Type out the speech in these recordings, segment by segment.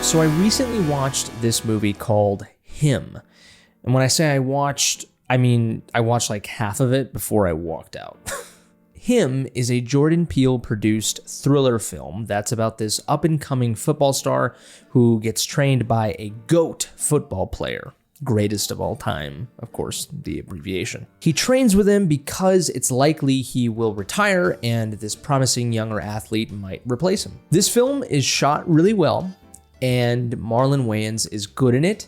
So I recently watched this movie called Him. And when I say I watched, I mean I watched like half of it before I walked out. Him is a Jordan Peele produced thriller film that's about this up-and-coming football star who gets trained by a GOAT football player. Greatest of all time, of course, the abbreviation. He trains with him because it's likely he will retire and this promising younger athlete might replace him. This film is shot really well, and Marlon Wayans is good in it,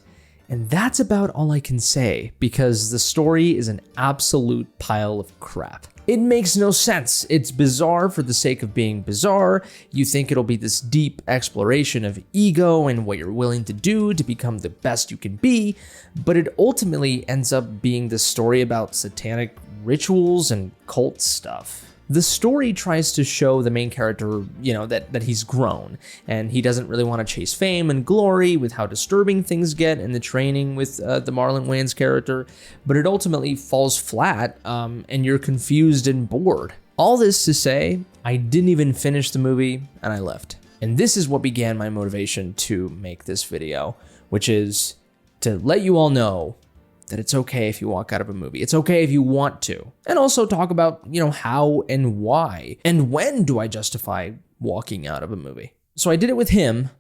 and that's about all I can say because the story is an absolute pile of crap. It makes no sense. It's bizarre for the sake of being bizarre. You think it'll be this deep exploration of ego and what you're willing to do to become the best you can be, but it ultimately ends up being this story about satanic rituals and cult stuff. The story tries to show the main character, that he's grown and he doesn't really want to chase fame and glory with how disturbing things get in the training with the Marlon Wayans character, but it ultimately falls flat and you're confused and bored. All this to say, I didn't even finish the movie and I left. And this is what began my motivation to make this video, which is to let you all know that it's okay if you walk out of a movie. It's okay if you want to. And also talk about, how and why. And when do I justify walking out of a movie? So I did it with Him,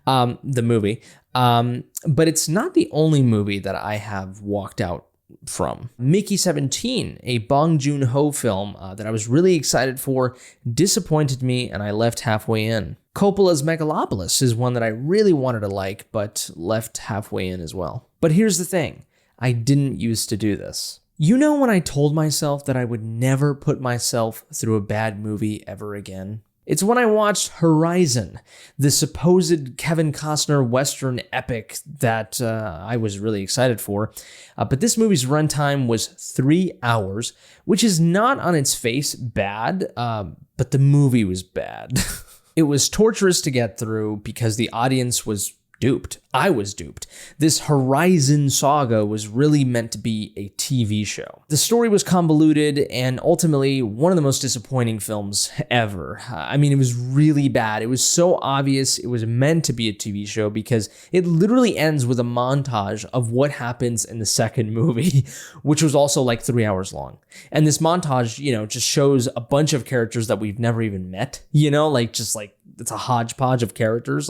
the movie. But it's not the only movie that I have walked out from. Mickey 17, a Bong Joon-ho film that I was really excited for, disappointed me and I left halfway in. Coppola's Megalopolis is one that I really wanted to like, but left halfway in as well. But here's the thing, I didn't used to do this. When I told myself that I would never put myself through a bad movie ever again? It's when I watched Horizon, the supposed Kevin Costner Western epic that I was really excited for. But this movie's runtime was 3 hours, which is not on its face bad, but the movie was bad. It was torturous to get through because the audience was duped. I was duped. This Horizon saga was really meant to be a TV show. The story was convoluted and ultimately one of the most disappointing films ever. It was really bad. It was so obvious it was meant to be a TV show because it literally ends with a montage of what happens in the second movie, which was also like 3 hours long. And this montage, just shows a bunch of characters that we've never even met, it's a hodgepodge of characters,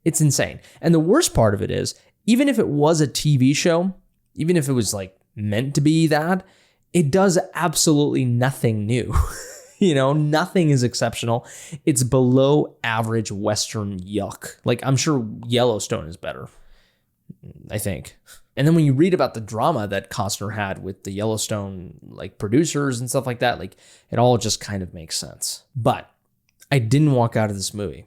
it's insane. And the worst part of it is, even if it was a TV show, even if it was meant to be that, it does absolutely nothing new. Nothing is exceptional. It's below average Western yuck. I'm sure Yellowstone is better, I think. And then when you read about the drama that Costner had with the Yellowstone producers and stuff like that, it all just kind of makes sense. But I didn't walk out of this movie.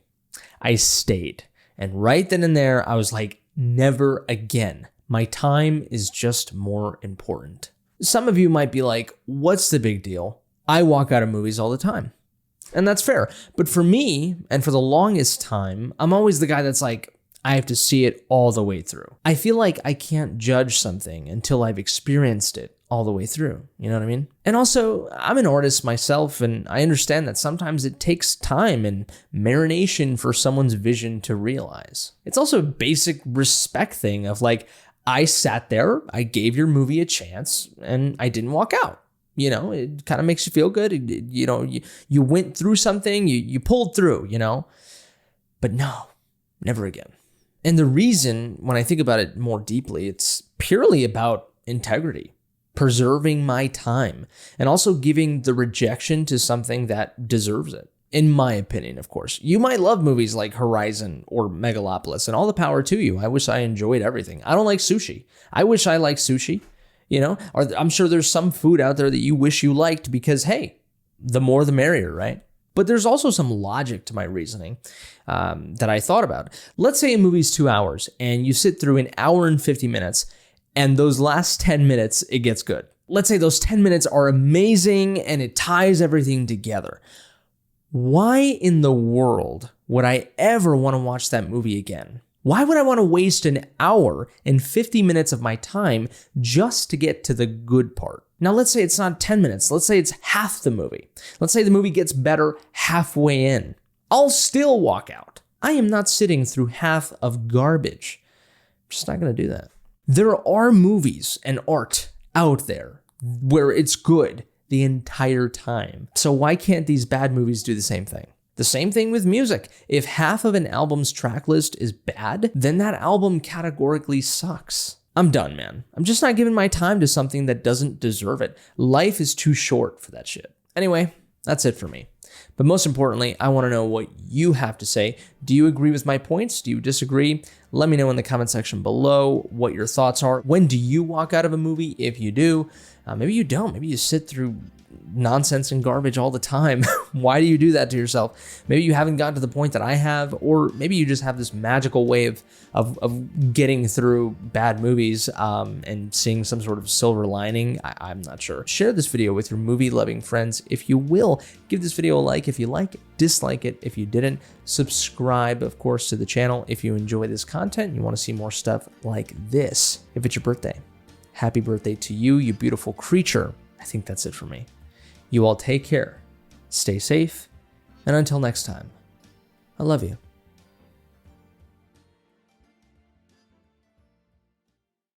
I stayed. And right then and there, I was like, never again. My time is just more important. Some of you might be like, what's the big deal? I walk out of movies all the time. And that's fair. But for me, and for the longest time, I'm always the guy that's like, I have to see it all the way through. I feel like I can't judge something until I've experienced it all the way through. You know what I mean? And also, I'm an artist myself, and I understand that sometimes it takes time and marination for someone's vision to realize. It's also a basic respect thing of I sat there, I gave your movie a chance, and I didn't walk out. It kind of makes you feel good. You went through something, you pulled through, But no, never again. And the reason, when I think about it more deeply, it's purely about integrity, preserving my time, and also giving the rejection to something that deserves it. In my opinion, of course. You might love movies like Horizon or Megalopolis, and all the power to you. I wish I enjoyed everything. I don't like sushi. I wish I liked sushi, Or I'm sure there's some food out there that you wish you liked because, hey, the more the merrier, right? But there's also some logic to my reasoning that I thought about. Let's say a movie's 2 hours and you sit through an hour and 50 minutes and those last 10 minutes, it gets good. Let's say those 10 minutes are amazing and it ties everything together. Why in the world would I ever want to watch that movie again? Why would I want to waste an hour and 50 minutes of my time just to get to the good part? Now, let's say it's not 10 minutes. Let's say it's half the movie. Let's say the movie gets better halfway in. I'll still walk out. I am not sitting through half of garbage. I'm just not going to do that. There are movies and art out there where it's good the entire time. So why can't these bad movies do the same thing? The same thing with music. If half of an album's track list is bad, then that album categorically sucks. I'm done, man. I'm just not giving my time to something that doesn't deserve it. Life is too short for that shit. Anyway, that's it for me. But most importantly, I want to know what you have to say. Do you agree with my points? Do you disagree? Let me know in the comment section below what your thoughts are. When do you walk out of a movie? If you do, maybe you don't. Maybe you sit through nonsense and garbage all the time. Why do you do that to yourself? Maybe you haven't gotten to the point that I have, or maybe you just have this magical way of getting through bad movies and seeing some sort of silver lining. I'm not sure. Share this video with your movie-loving friends if you will. Give this video a like if you like it, dislike it if you didn't. Subscribe, of course, to the channel if you enjoy this content and you want to see more stuff like this. If it's your birthday, happy birthday to you, you beautiful creature. I think that's it for me. You all take care, stay safe, and until next time, I love you.